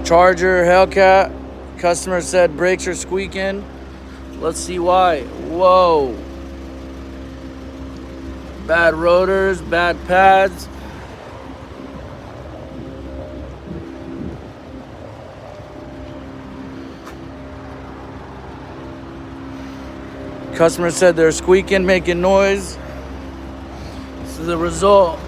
Charger, Hellcat. Customer said brakes are squeaking. Let's see why. Whoa. Bad rotors, bad pads. Customer said they're squeaking, making noise. This is the result.